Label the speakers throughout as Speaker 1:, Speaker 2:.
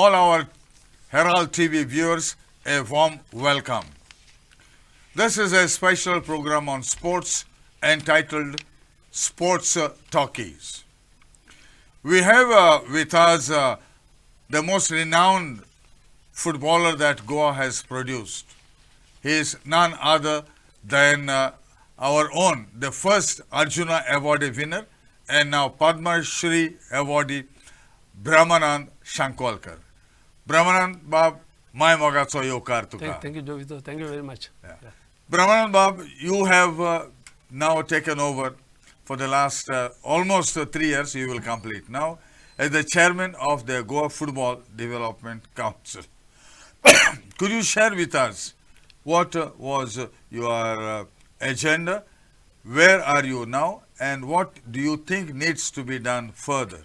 Speaker 1: all our Herald TV viewers a warm welcome. This is a special program on sports entitled Sports Talkies. We have with us the most renowned footballer that Goa has produced. He is none other than our own, the first Arjuna Award winner and now Padma Shri awardee Brahamanand Shankwalkar. Brahamanand Bab, my mogacho yokar tuka.
Speaker 2: Thank you, Jovito. Thank you very much.
Speaker 1: Yeah. Brahamanand Bab, you have now taken over for the last almost 3 years, you will complete now, as the chairman of the Goa Football Development Council. Could you share with us what was your agenda, where are you now, and what do you think needs to be done further?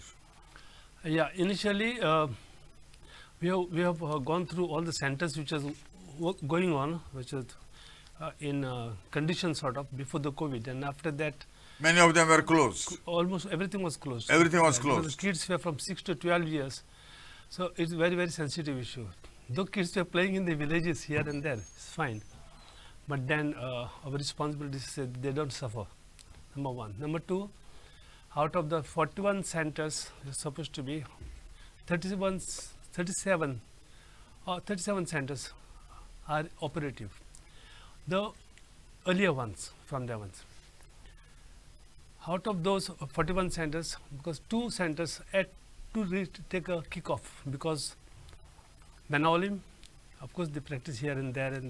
Speaker 2: Yeah, initially we have gone through all the centers which is going on, which is in condition sort of before the COVID, and after that
Speaker 1: many of them were closed.
Speaker 2: Almost everything was closed.
Speaker 1: Everything was closed.
Speaker 2: The kids were from 6 to 12 years, so it's very, very sensitive issue. Though kids were playing in the villages here and there, it's fine. But then our responsibility is that they don't suffer, number one. Number two, out of the 41 centers, there's supposed to be 37 centers are operative. The earlier ones, from the ones. Out of those 41 centers, because 2 centers had to take a kick-off, because Banaolim, of course they practice here and there,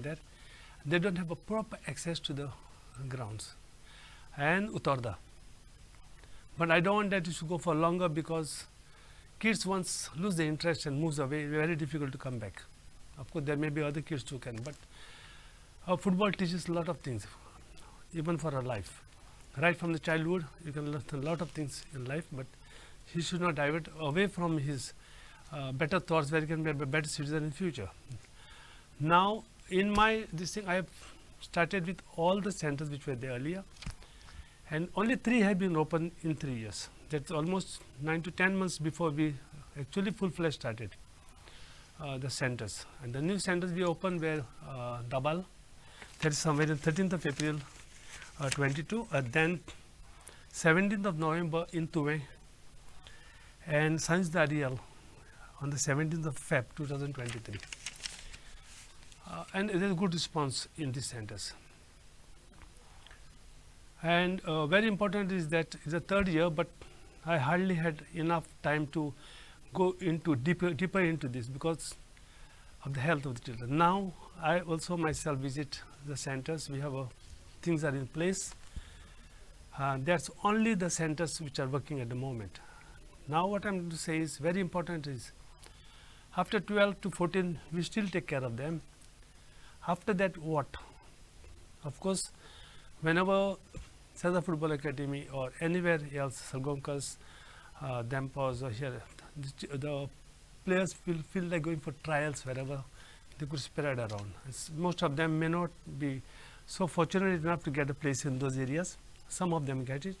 Speaker 2: they don't have a proper access to the grounds, and Utorda. But I don't want that to go for longer, because kids once lose the interest and moves away, very difficult to come back. Of course there may be other kids who can, but football teaches a lot of things, even for our life. Right from the childhood, you can learn a lot of things in life, but he should not divert away from his better thoughts, where he can be a better citizen in future. Now, in this thing, I have started with all the centers which were there earlier, and only 3 have been opened in 3 years. That's almost 9 to 10 months before we actually full-fledged started the centers. And the new centers we opened were Dabal, that is somewhere in 13th of April 22, then 17th of November in Tuve, and Sanj Darial on the 17th of Feb 2023. And there is good response in these centers. And very important is that it's the 3rd year, but I hardly had enough time to go into deeper into this because of the health of the children. Now I also myself visit the centers. We have things are in place. That's only the centers which are working at the moment. Now what I'm going to say is very important is, after 12 to 14 we still take care of them. After that, what? Of course, whenever Sada Football Academy or anywhere else, Salgonkas, Dampas or here, the players will feel like going for trials wherever they could spread around. Most of them may not be so fortunate enough to get a place in those areas. Some of them get it.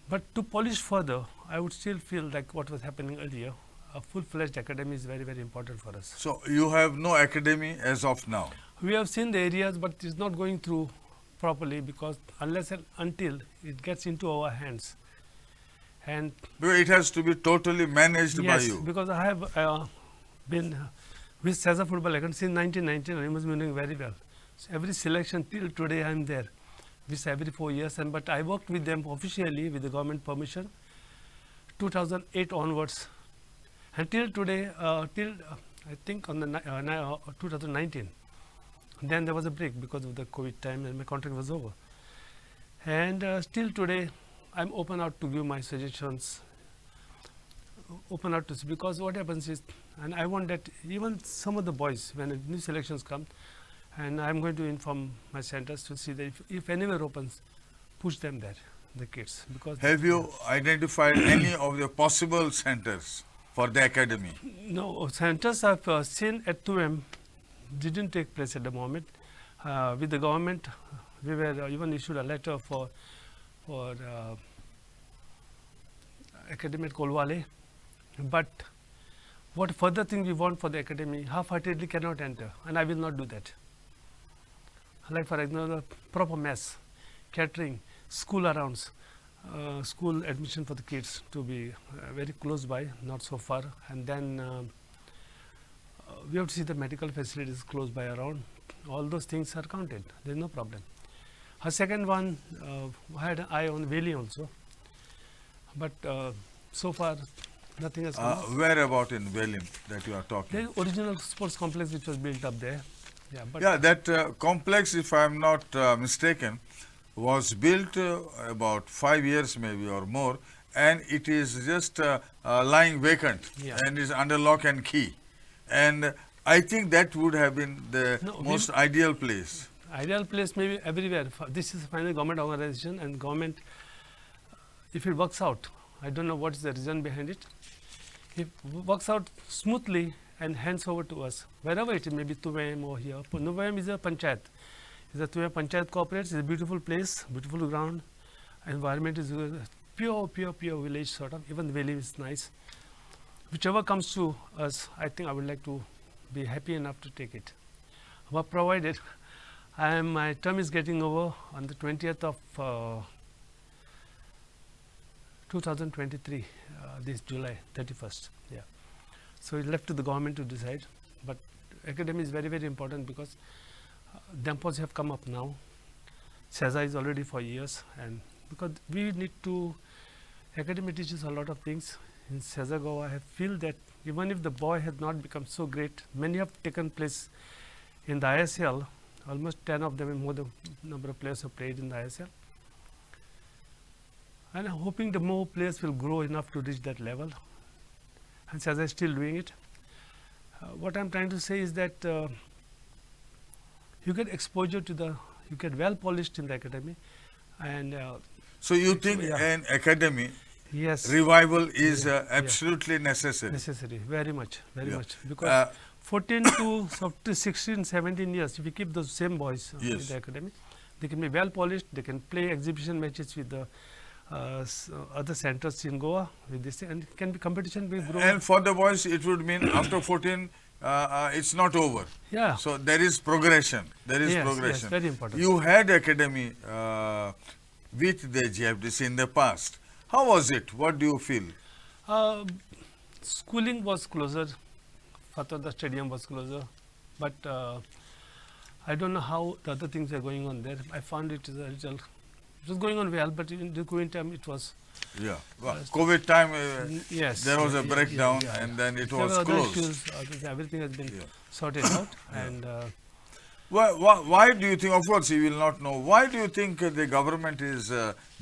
Speaker 2: But to polish further, I would still feel like what was happening earlier, a full-fledged academy is very, very important for us.
Speaker 1: So you have no academy as of now?
Speaker 2: We have seen the areas, but it's not going through properly, because unless and until it gets into our hands. And
Speaker 1: it has to be totally managed by you.
Speaker 2: Yes, because I have been with Saza Football Academy since 1919, and I was doing very well. So every selection till today I am there, with every 4 years, but I worked with them officially with the government permission 2008 onwards. Until today, till I think on the 2019, then there was a break because of the COVID time and my contract was over. And still today, I'm open out to give my suggestions, open out to see, because what happens is, and I want that even some of the boys, when new selections come, and I'm going to inform my centers to see that if anywhere opens, push them there, the kids. Because
Speaker 1: have you identified any of the possible centers for the academy?
Speaker 2: No, centers I've seen at 2M didn't take place at the moment. With the government, we were even issued a letter for academy at Kolwale, but what further thing we want for the academy, half-heartedly cannot enter, and I will not do that. Like for example, proper mess, catering, school arounds, school admission for the kids to be very close by, not so far, and then we have to see the medical facilities close by around. All those things are counted. There is no problem. Her second one, I had an eye on Valley also, but so far nothing has come up.
Speaker 1: Where about in Velim that you are talking?
Speaker 2: There is original sports complex which was built up there. Yeah, but
Speaker 1: Yeah, that complex, if I am not mistaken, was built about 5 years maybe or more, and it is just lying vacant
Speaker 2: Yeah.
Speaker 1: and is under lock and key. And I think that would have been the
Speaker 2: No,
Speaker 1: most ideal place.
Speaker 2: ideal place maybe everywhere. This is finally government organization, and government, if it works out, I don't know what is the reason behind it. If it works out smoothly and hands over to us, wherever it is, maybe Tuvaim or here. Tuvaim is a panchayat. Is a Tuvaim panchayat cooperates. It's a beautiful place, beautiful ground. Environment is pure village sort of. Even the valley is nice. Whichever comes to us, I think I would like to be happy enough to take it. But provided my term is getting over on the 20th of 2023, this July 31st. Yeah. So it's left to the government to decide. But academy is very, very important because DEMPOs have come up now. SEZA is already for years, and because we need to, academy teaches a lot of things. In SEZA Goa, I feel that even if the boy has not become so great, many have taken place in the ISL. Almost 10 of them, and more the number of players have played in the ISL. And I'm hoping the more players will grow enough to reach that level. And SEZA is still doing it. What I'm trying to say is that you get exposure to you get well polished in the academy, and
Speaker 1: So you think
Speaker 2: yeah.
Speaker 1: an academy
Speaker 2: yes,
Speaker 1: revival is
Speaker 2: Yeah,
Speaker 1: absolutely necessary?
Speaker 2: necessary, very much,
Speaker 1: Yeah.
Speaker 2: because 14 to 16, 17 years, if we keep those same boys in
Speaker 1: Yes.
Speaker 2: the academy, they can be well polished, they can play exhibition matches with the other centers in Goa with this, and it can be competition will grow.
Speaker 1: And for the boys, it would mean after 14, it's not over.
Speaker 2: Yeah.
Speaker 1: So there is progression. There is
Speaker 2: Yes,
Speaker 1: progression.
Speaker 2: yes, very important.
Speaker 1: You had academy with the GFDC in the past. How was it? What do you feel?
Speaker 2: Schooling was closer, the stadium was closer, but I don't know how the other things are going on there. I found it it was going on well, but in the COVID time it was.
Speaker 1: Yeah. Well, COVID time,
Speaker 2: Yes.
Speaker 1: there was a
Speaker 2: yeah,
Speaker 1: breakdown
Speaker 2: yeah.
Speaker 1: and then it
Speaker 2: There
Speaker 1: was
Speaker 2: were other
Speaker 1: closed.
Speaker 2: issues, everything has been
Speaker 1: Yeah.
Speaker 2: sorted out, and
Speaker 1: Why do you think, of course you will not know, why do you think the government is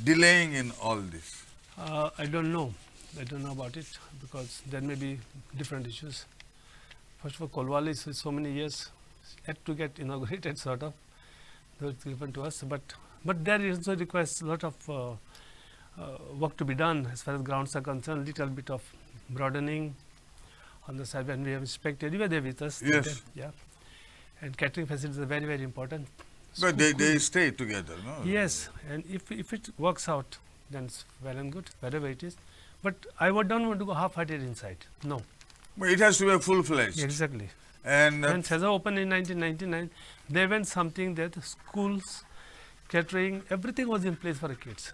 Speaker 1: delaying in all this?
Speaker 2: I don't know. I don't know about it because there may be different issues. First of all, Kolwali is so many years yet to get inaugurated, sort of. Though it's given to us, but there also requires a lot of work to be done as far as grounds are concerned. Little bit of broadening on the side when we have inspected. You were there with us.
Speaker 1: Yes.
Speaker 2: Yeah. And catering facilities are very, very important.
Speaker 1: But they stay together, no?
Speaker 2: Yes, and if it works out, then it's well and good, wherever it is. But I don't want to go half-hearted inside. No.
Speaker 1: But it has to be full-fledged.
Speaker 2: Exactly.
Speaker 1: And
Speaker 2: When SEZA opened in 1999, they went something that schools, catering, everything was in place for the kids.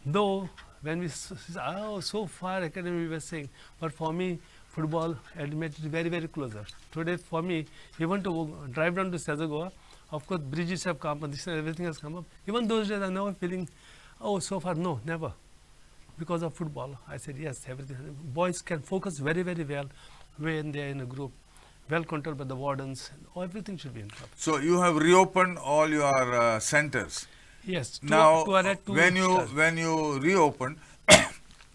Speaker 2: Though when we so far academy we were saying, but for me football admitted very, very closer. Today for me, even to drive down to SEZA Goa, of course bridges have come up, everything has come up. Even those days I'm never feeling, oh so far, no, never. Because of football, I said yes, everything. Boys can focus very, very well when they are in a group, well controlled by the wardens, everything should be in trouble.
Speaker 1: so you have reopened all your centers.
Speaker 2: Yes,
Speaker 1: Now,
Speaker 2: two
Speaker 1: when
Speaker 2: stars.
Speaker 1: you reopened,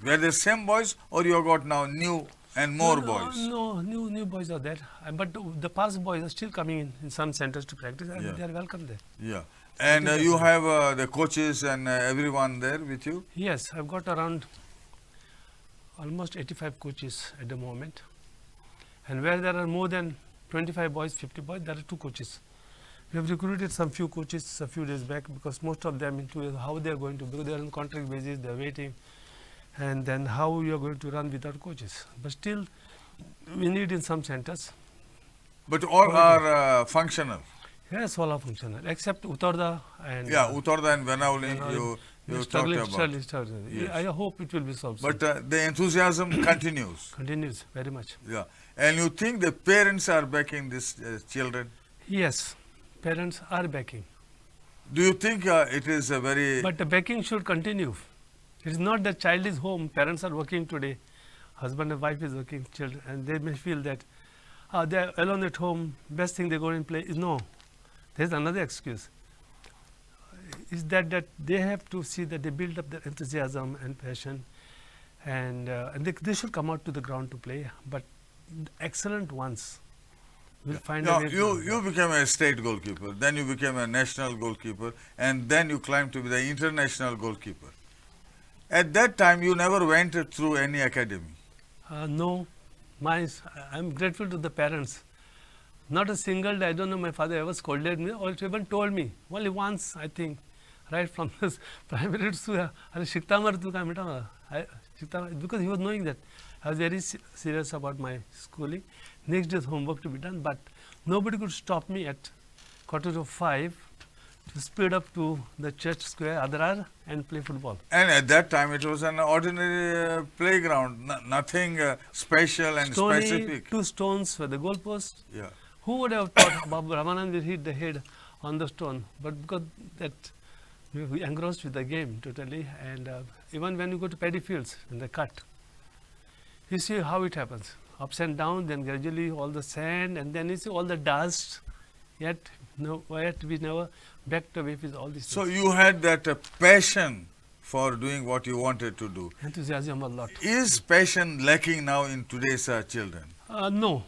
Speaker 1: were the same boys or you got now new and more boys?
Speaker 2: No, new boys are there. But the past boys are still coming in some centers to practice, and
Speaker 1: Yeah.
Speaker 2: they are welcome there.
Speaker 1: Yeah. And you have the coaches and everyone there with you?
Speaker 2: Yes, I've got around almost 85 coaches at the moment. And where there are more than 25 boys, 50 boys, there are 2 coaches. We have recruited some few coaches a few days back because most of them into how they are going to, because they are on contract basis, they are waiting. And then how you are going to run without coaches. But still, We need in some centers.
Speaker 1: But all are functional.
Speaker 2: Yes, all are functional except Uttarda and
Speaker 1: Yeah, Uttarda and Venauling you talked about.
Speaker 2: Struggling.
Speaker 1: Yes.
Speaker 2: I hope it will be solved.
Speaker 1: But the enthusiasm continues.
Speaker 2: Continues very much.
Speaker 1: Yeah. And you think the parents are backing these children?
Speaker 2: Yes, parents are backing.
Speaker 1: Do you think it is a very...
Speaker 2: But the backing should continue. It is not that child is home, parents are working today, husband and wife is working, children, and they may feel that they are alone at home, best thing they go and play. No, there is another excuse. Is that they have to see that they build up their enthusiasm and passion, and they should come out to the ground to play. But excellent ones will find a way.
Speaker 1: You became a state goalkeeper, then you became a national goalkeeper, and then you climbed to be the international goalkeeper. At that time, you never went through any academy.
Speaker 2: No, I'm grateful to the parents. Not a single day, I don't know, my father ever scolded me or even told me. Only once, I think, right from this primary school, because he was knowing that I was very serious about my schooling. Next day's homework to be done, but nobody could stop me at 4:45 to speed up to the church square, Adrar, and play football.
Speaker 1: And at that time, it was an ordinary playground, nothing special and specific.
Speaker 2: 2 stones were the goalposts.
Speaker 1: Yeah.
Speaker 2: Who would have thought Brahamanand will hit the head on the stone? But because that we engrossed with the game totally, and even when you go to paddy fields in the cut, you see how it happens. Ups and downs, then gradually all the sand, and then you see all the dust. Yet we never backed away with all these
Speaker 1: So
Speaker 2: things.
Speaker 1: you had that passion for doing what you wanted to do.
Speaker 2: Enthusiasm a lot.
Speaker 1: Is passion lacking now in today's children?
Speaker 2: No,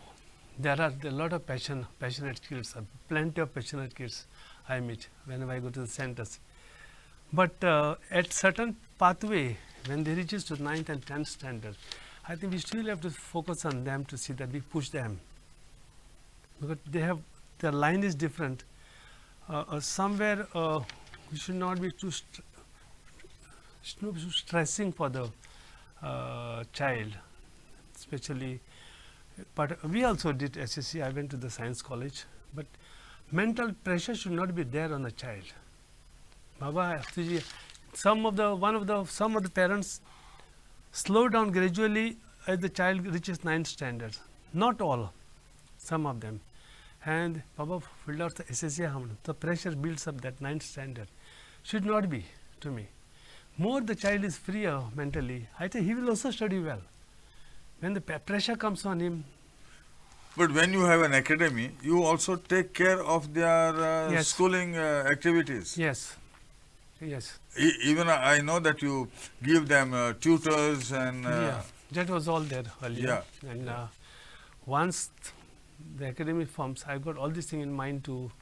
Speaker 2: there are a lot of passionate kids, plenty of passionate kids I meet whenever I go to the centers. But at certain pathway, when they reaches to 9th and 10th standard, I think we still have to focus on them to see that we push them, because their line is different. Somewhere we should not be too stressing for the child, especially. But we also did SSC. I went to the science college, but mental pressure should not be there on a child. Baba, some of the parents slow down gradually as the child reaches 9th standard. Not all, some of them. And Baba filled out the SSC, the pressure builds up that 9th standard. Should not be, to me. More the child is freer mentally, I think he will also study well. When the pressure comes on him.
Speaker 1: But when you have an academy, you also take care of their
Speaker 2: Yes.
Speaker 1: schooling activities.
Speaker 2: Yes. Yes.
Speaker 1: Even I know that you give them tutors and...
Speaker 2: Yeah, that was all there earlier.
Speaker 1: Yeah.
Speaker 2: And once the academy forms, I got all these things in mind to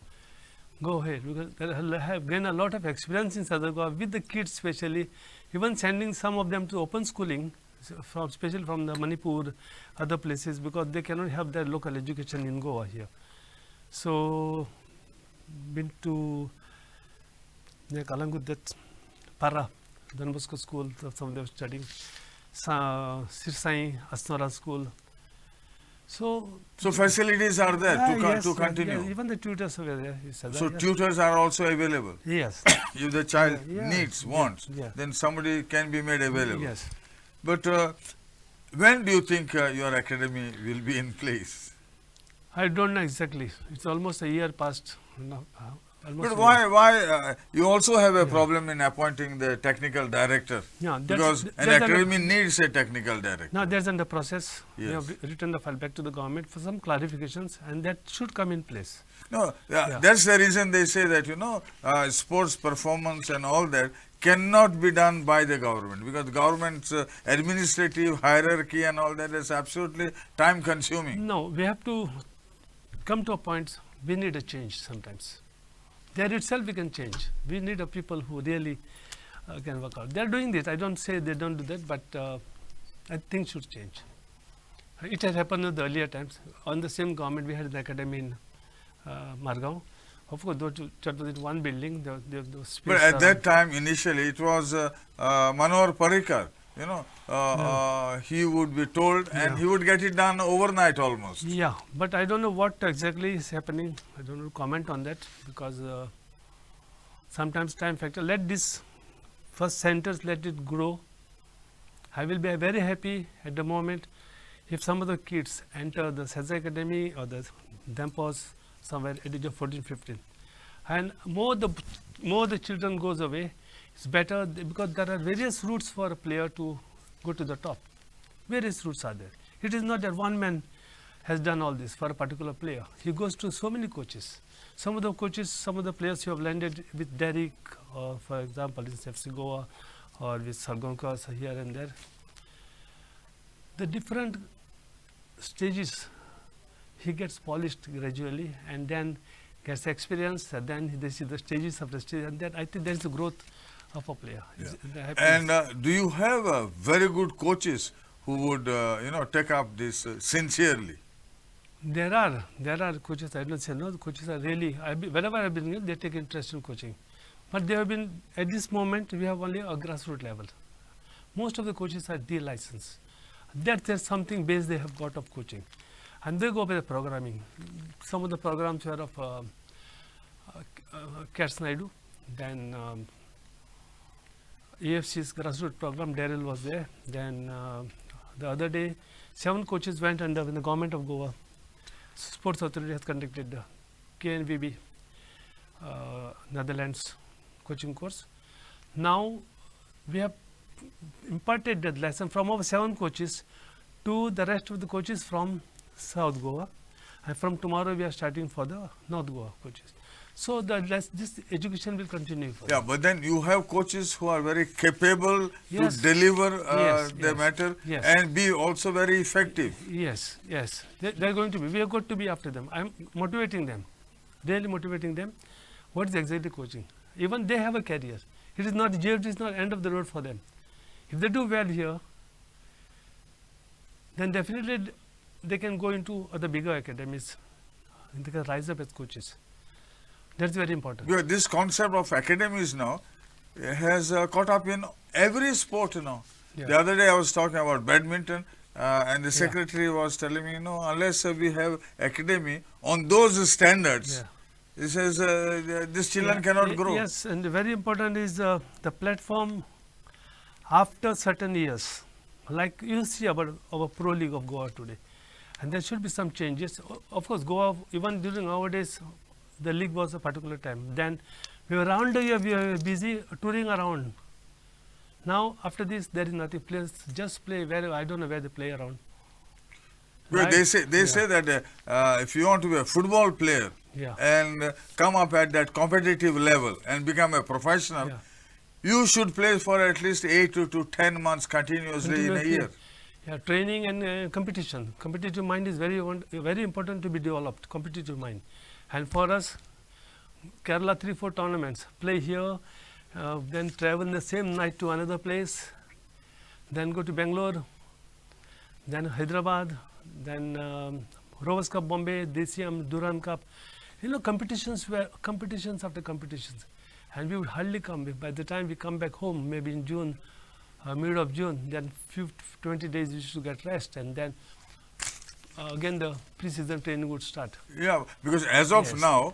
Speaker 2: go ahead, because I have gained a lot of experience in Southern Goa with the kids, especially even sending some of them to open schooling, especially from the Manipur, other places, because they cannot have their local education in Goa here. So, been to Kalangut, Para, Don Bosco school, some of them studying, Sirsai, Asnora school. So
Speaker 1: facilities are there to continue.
Speaker 2: Yes, even the tutors were there.
Speaker 1: So tutors are also available.
Speaker 2: Yes.
Speaker 1: If the child
Speaker 2: Yeah.
Speaker 1: needs, wants,
Speaker 2: Yeah.
Speaker 1: then somebody can be made available.
Speaker 2: Yes.
Speaker 1: But when do you think your academy will be in place?
Speaker 2: I don't know exactly. It's almost a year past. No, almost
Speaker 1: But
Speaker 2: a year.
Speaker 1: why you also have a problem in appointing the technical director?
Speaker 2: Yeah,
Speaker 1: Because an
Speaker 2: there's
Speaker 1: academy needs a technical director.
Speaker 2: Now there's under process. We
Speaker 1: Yes.
Speaker 2: have written the file back to the government for some clarifications, and that should come in place.
Speaker 1: No,
Speaker 2: Yeah.
Speaker 1: that's the reason they say that, sports performance and all that cannot be done by the government, because government's administrative hierarchy and all that is absolutely time consuming.
Speaker 2: No, we have to come to a point, we need a change sometimes. There itself we can change. We need a people who really can work out. They are doing this. I don't say they don't do that, but I think should change. It has happened in the earlier times. On the same government, we had the academy in Margao. Of course, that was in one building. The space
Speaker 1: But at
Speaker 2: around.
Speaker 1: that time, initially, it was Manohar Parrikar he would be told and
Speaker 2: Yeah.
Speaker 1: he would get it done overnight almost.
Speaker 2: Yeah, but I don't know what exactly is happening. I don't know comment on that because sometimes time factor. Let this first centers let it grow. I will be very happy at the moment if some of the kids enter the Sensei Academy or the Dempos somewhere at the age of 14, 15. And more the children goes away, it's better because there are various routes for a player to go to the top. Various routes are there. It is not that one man has done all this for a particular player. He goes to so many coaches. Some of the coaches, some of the players who have landed with Derek, or for example, in FC Goa, or with Shankwalkar here and there. The different stages, he gets polished gradually and then gets experience, and then they see the stages of the stage, and then I think there is a growth of a player.
Speaker 1: Yeah. And do you have very good coaches who would take up this sincerely?
Speaker 2: There are coaches. I don't say no. The coaches are really. Wherever I've been, they take interest in coaching, but they have been at this moment. We have only a grassroots level. Most of the coaches are D license. There's something base they have got of coaching, and they go by the programming. Some of the programs were of Kats Naidu, then AFC's grassroots program. Daryl was there. Then the other day, 7 coaches went under when the government of Goa Sports Authority has conducted the KNVB Netherlands coaching course. Now we have imparted that lesson from our 7 coaches to the rest of the coaches from South Goa, and from tomorrow we are starting for the North Goa coaches. So this education will continue.
Speaker 1: Yeah, but then you have coaches who are very capable to deliver the matter and be also very effective.
Speaker 2: Yes, they are going to be. We are going to be after them. I am motivating them, really motivating them. What is exactly coaching? Even they have a career. It is not GFDC is not end of the road for them. If they do well here, then definitely they can go into other bigger academies and they can rise up as coaches. That's very important.
Speaker 1: Yeah, this concept of academies now has caught up in every sport now. Yeah. The other day I was talking about badminton and the secretary was telling me, unless we have academy on those standards, he says these children cannot grow.
Speaker 2: Yes, and very important is the platform after certain years. Like you see about our Pro League of Goa today, and there should be some changes. Of course, Goa, even during our days, the league was a particular time. Then we were around the year, we were busy touring around. Now after this, there is nothing. Players just play where I don't know where they play around.
Speaker 1: Well, right? They say that if you want to be a football player and come up at that competitive level and become a professional, you should play for at least 8 to 10 months continuously in a year.
Speaker 2: Yeah, training and competition. Competitive mind is very important to be developed. Competitive mind. And for us, Kerala 3-4 tournaments, play here, then travel the same night to another place, then go to Bangalore, then Hyderabad, then Rovers Cup Bombay, DCM, Duran Cup. Competitions after competitions. And we would hardly come. By the time we come back home, maybe in June, mid of June, then 20 days we should get rest, and then again the pre-season training would start. Yeah,
Speaker 1: because as of now,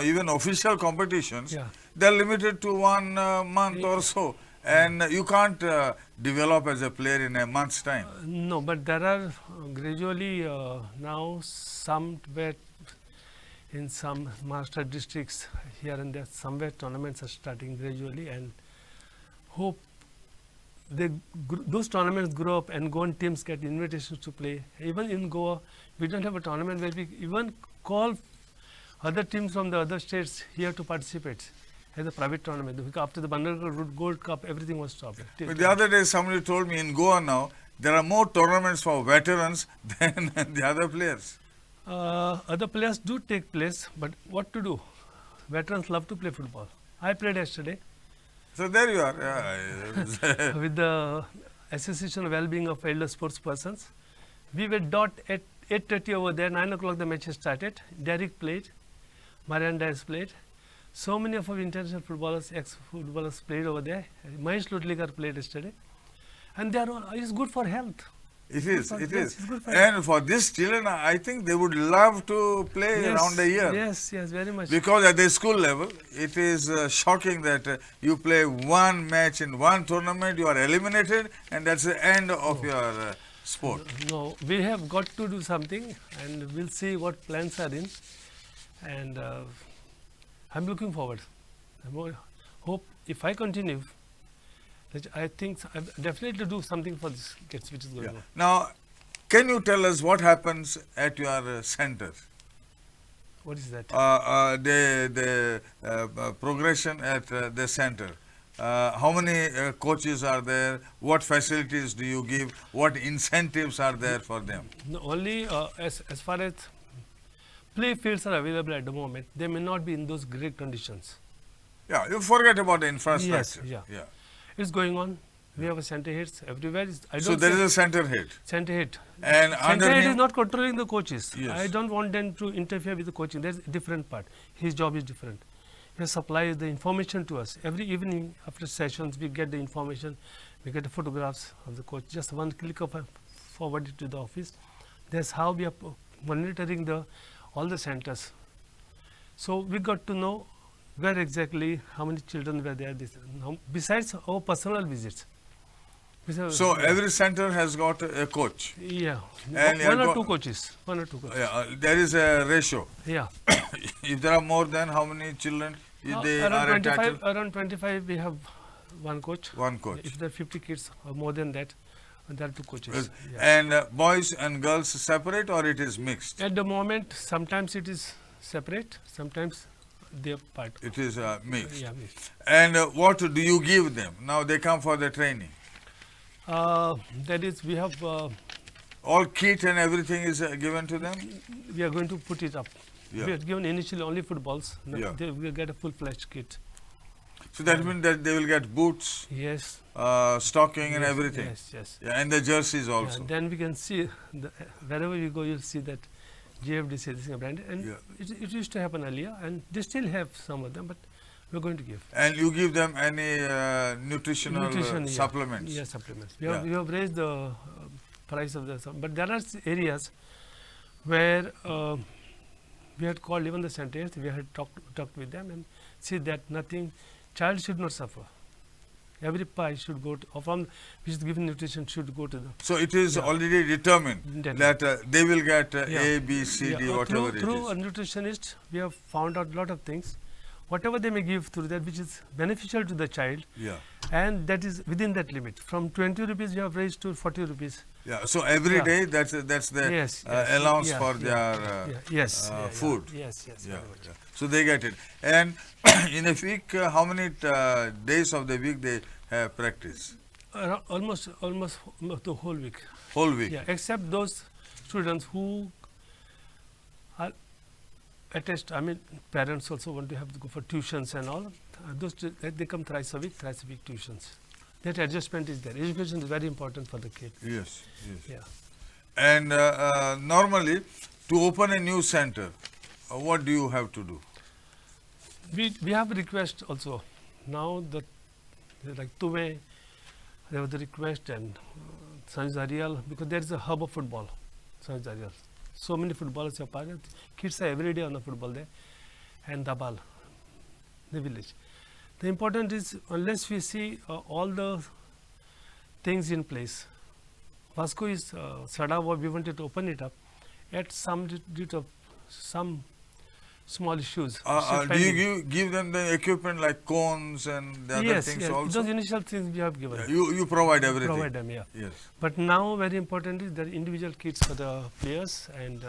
Speaker 1: even official competitions, they are limited to 1 month or so, and you can't develop as a player in a month's time.
Speaker 2: No, but there are gradually now somewhere in some master districts here and there, somewhere tournaments are starting gradually, and hope those tournaments grow up and Goan teams get invitations to play. Even in Goa, we don't have a tournament where we even call other teams from the other states here to participate as a private tournament. After the Bangalore Gold Cup, everything was stopped.
Speaker 1: But the other day, somebody told me in Goa now, there are more tournaments for veterans than the other players.
Speaker 2: Other players do take place, but what to do? Veterans love to play football. I played yesterday.
Speaker 1: So there you are.
Speaker 2: With the Association of Wellbeing of Elder Sports Persons. We were dot at 8:30 over there, 9 o'clock the match started. Derek played, Miranda played. So many of our international footballers, ex-footballers played over there. Mahesh Ludlikar played yesterday. and they are all, it's good for health.
Speaker 1: It is,
Speaker 2: For-
Speaker 1: it
Speaker 2: yes,
Speaker 1: is.
Speaker 2: it's good for
Speaker 1: And for these children, I think they would love to play
Speaker 2: Yes,
Speaker 1: around the year.
Speaker 2: Yes, yes, very much.
Speaker 1: Because at the school level, it is shocking that you play one match in one tournament, you are eliminated, and that's the end of your sport.
Speaker 2: No, we have got to do something, and we'll see what plans are in. And I'm looking forward. Hope if I continue, that I think I definitely do something for these kids, which is going on.
Speaker 1: Now, can you tell us what happens at your center?
Speaker 2: What is that?
Speaker 1: The progression at the center. How many coaches are there? What facilities do you give? What incentives are there for them?
Speaker 2: No, only as far as play fields are available at the moment, they may not be in those great conditions.
Speaker 1: Yeah, you forget about the infrastructure.
Speaker 2: Yes, yeah. It's going on. We have a center heads everywhere. I don't
Speaker 1: So there
Speaker 2: say
Speaker 1: is a center head.
Speaker 2: center head.
Speaker 1: And under
Speaker 2: Center head
Speaker 1: him,
Speaker 2: is not controlling the coaches.
Speaker 1: Yes.
Speaker 2: I don't want them to interfere with the coaching. That's a different part. His job is different. He supplies the information to us. Every evening after sessions, we get the information. We get the photographs of the coach. Just one click of forward it to the office. That's how we are monitoring all the centers. So we got to know where exactly how many children were there. Besides our personal visits.
Speaker 1: so every center has got a coach.
Speaker 2: Yeah,
Speaker 1: And
Speaker 2: one
Speaker 1: you're
Speaker 2: or two coaches. One or two coaches.
Speaker 1: There is a ratio.
Speaker 2: Yeah.
Speaker 1: If there are more than how many children, they are entitled?
Speaker 2: Around 25 we have one coach.
Speaker 1: One coach.
Speaker 2: If there are 50 kids or more than that, there are two coaches.
Speaker 1: Yes.
Speaker 2: Yeah.
Speaker 1: And boys and girls separate or it is mixed?
Speaker 2: At the moment, sometimes it is separate, sometimes they are part.
Speaker 1: It is mixed.
Speaker 2: Yeah, mixed.
Speaker 1: And what do you give them? Now they come for the training.
Speaker 2: That is, we have,
Speaker 1: All kit and everything is given to them?
Speaker 2: we are going to put it up.
Speaker 1: Yeah.
Speaker 2: We had given initially only footballs. Now
Speaker 1: Yeah.
Speaker 2: they will get a full-fledged kit.
Speaker 1: So that means that they will get boots,
Speaker 2: Yes.
Speaker 1: stocking and
Speaker 2: Yes,
Speaker 1: everything.
Speaker 2: Yes, yes.
Speaker 1: Yeah, and the jerseys
Speaker 2: Yeah,
Speaker 1: also.
Speaker 2: then we can see, wherever we go, you'll see that GFDC is a brand. And
Speaker 1: Yeah.
Speaker 2: it used to happen earlier, and they still have some of them, but we're going to give.
Speaker 1: And you give them any nutritional
Speaker 2: Nutrition, yeah.
Speaker 1: supplements?
Speaker 2: Yes, supplements.
Speaker 1: Yeah.
Speaker 2: We have raised the price of the, but there are areas where we had called even the centers, we had talked with them and see that nothing, child should not suffer. Every pie should go to, or from which is given nutrition should go to the.
Speaker 1: So it is
Speaker 2: Yeah.
Speaker 1: already determined
Speaker 2: Determined.
Speaker 1: that they will get
Speaker 2: Yeah.
Speaker 1: A, B, C, D,
Speaker 2: Yeah,
Speaker 1: whatever it
Speaker 2: through a
Speaker 1: is.
Speaker 2: nutritionist, we have found out a lot of things. Whatever they may give through that, which is beneficial to the child,
Speaker 1: Yeah.
Speaker 2: and that is within that limit. From 20 rupees, we have raised to 40 rupees.
Speaker 1: Yeah. So every
Speaker 2: Yeah.
Speaker 1: day that's the
Speaker 2: Yes, yes,
Speaker 1: allowance
Speaker 2: yeah,
Speaker 1: for
Speaker 2: yeah,
Speaker 1: their
Speaker 2: yeah, yes, yeah,
Speaker 1: food.
Speaker 2: Yeah. Yes, yes.
Speaker 1: Yeah,
Speaker 2: very much.
Speaker 1: yeah. So they get it. And in a week, how many days of the week they have practice?
Speaker 2: Almost the whole week.
Speaker 1: Whole week.
Speaker 2: Yeah, except those students who are attached. I mean, parents also want to have to go for tuitions and all. They come thrice a week tuitions. That adjustment is there. Education is very important for the kid.
Speaker 1: Yes. Yes.
Speaker 2: Yeah.
Speaker 1: And normally, to open a new center, what do you have to do?
Speaker 2: We have a request also. Now that like Tuve, there was the request and Sanjarial, because there is a hub of football, Sanjarial. So many footballers are part. Kids are every day on the football there, and Dabal, the village. The important is, unless we see all the things in place, Vasco is Sadava, we wanted to open it up at some due to some small issues.
Speaker 1: Do you give them the equipment like cones and the other things
Speaker 2: yes,
Speaker 1: also?
Speaker 2: those initial things we have given.
Speaker 1: You provide everything?
Speaker 2: Provide them, yeah.
Speaker 1: Yes.
Speaker 2: But now very important is that individual kits for the players and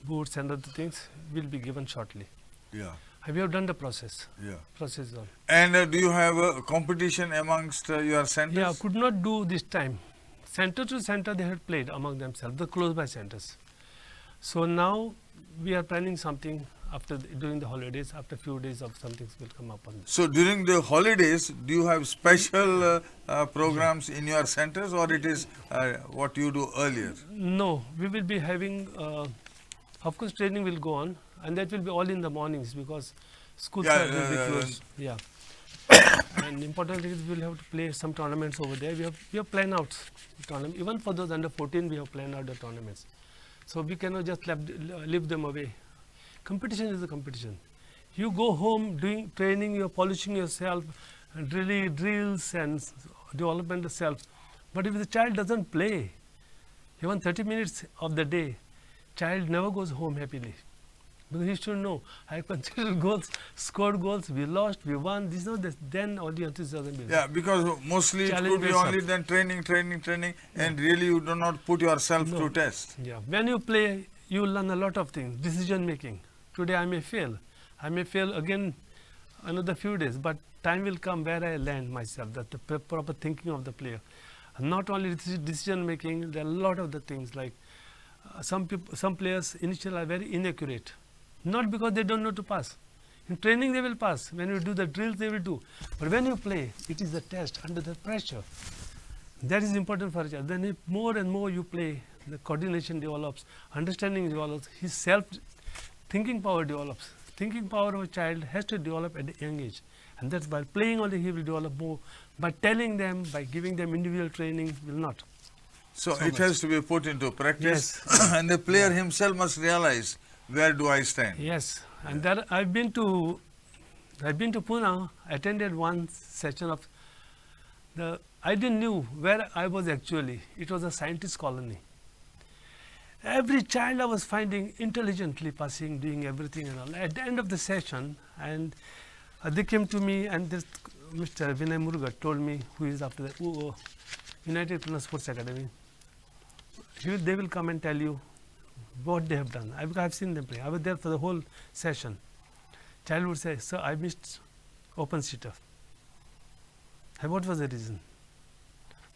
Speaker 2: boots and other things will be given shortly.
Speaker 1: Yeah.
Speaker 2: We have done the process.
Speaker 1: Yeah.
Speaker 2: Process is on.
Speaker 1: And do you have a competition amongst your centers?
Speaker 2: Yeah, could not do this time. Center to center they had played among themselves, the close by centers. So now we are planning something after during the holidays. After a few days of something will come up on this.
Speaker 1: So during the holidays, do you have special programs in your centers, or it is what you do earlier?
Speaker 2: No, we will be having, of course, training will go on, and that will be all in the mornings because schools are will be closed. Yeah. And importantly, we will have to play some tournaments over there. We have planned out tournament. Even for those under 14, we have planned out the tournaments. So we cannot just leave them away. Competition is a competition. You go home doing training, you're polishing yourself, drills and development of self. But if the child doesn't play, even 30 minutes of the day, child never goes home happily. Because he should know, I consider goals, scored goals, we lost, we won, this is not then all the enthusiasm builds.
Speaker 1: Yeah, because mostly it could be only then training, and really you do not put yourself to test.
Speaker 2: Yeah, when you play, you learn a lot of things, decision making. Today I may fail again another few days, but time will come where I learn myself, that the proper thinking of the player. And not only decision making, there are a lot of the things like some players initially are very inaccurate. Not because they don't know to pass. In training they will pass. When you do the drills they will do. But when you play, it is a test under the pressure. That is important for a child. Then if more and more you play, the coordination develops, understanding develops, his self-thinking power develops. Thinking power of a child has to develop at a young age. And that's by playing only he will develop more. By telling them, by giving them individual training, will not.
Speaker 1: So it has to be put into practice. Yes. And the player himself must realize, where do I stand?
Speaker 2: Yes, and that I've been to Pune, attended one session of I didn't know where I was actually. It was a scientist colony. Every child I was finding intelligently passing, doing everything and all. At the end of the session, and they came to me, and this Mr. Vinay Muruga told me, who is after that, United Pune Sports Academy. They will come and tell you what they have done. I've seen them play. I was there for the whole session. Child would say, sir, I missed open seater. What was the reason?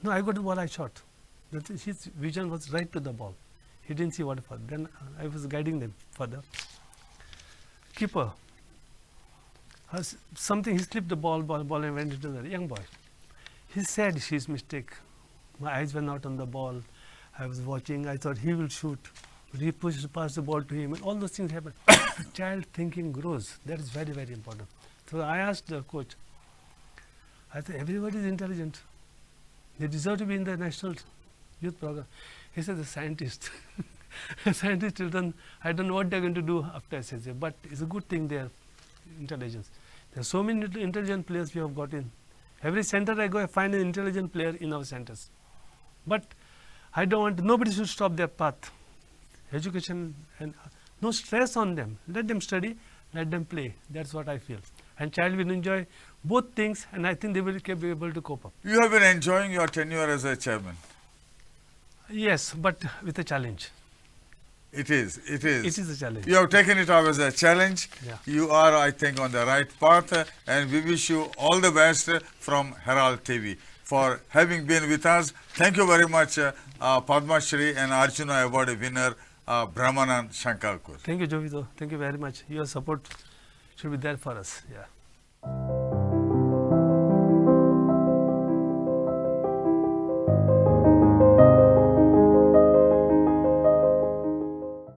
Speaker 2: No, I got the ball, I shot. His vision was right to the ball. He didn't see what for. Then I was guiding them further. Keeper. Something, he slipped the ball and went into the young boy. He said his mistake. My eyes were not on the ball. I was watching, I thought he will shoot. But he passed the ball to him, and all those things happen. Child thinking grows. That is very, very important. So I asked the coach, I said, everybody is intelligent. They deserve to be in the national youth program. He said, the scientist. Scientist children, I don't know what they're going to do after SSA, but it's a good thing they are intelligence. There are so many intelligent players we have got in. Every center I go, I find an intelligent player in our centers. But I don't want, nobody should stop their path. Education and no stress on them. Let them study, let them play. That's what I feel. And child will enjoy both things, and I think they will be able to cope up.
Speaker 1: You have been enjoying your tenure as a chairman.
Speaker 2: Yes, but with a challenge.
Speaker 1: It is.
Speaker 2: It is a challenge.
Speaker 1: You have taken it up as a challenge.
Speaker 2: Yeah.
Speaker 1: You are, I think, on the right path, and we wish you all the best from Herald TV for having been with us. Thank you very much, Padma Shri and Arjuna Award winner, Brahamanand Shankwalkar.
Speaker 2: Thank you, Jovito. Thank you very much. Your support should be there for us. Yeah.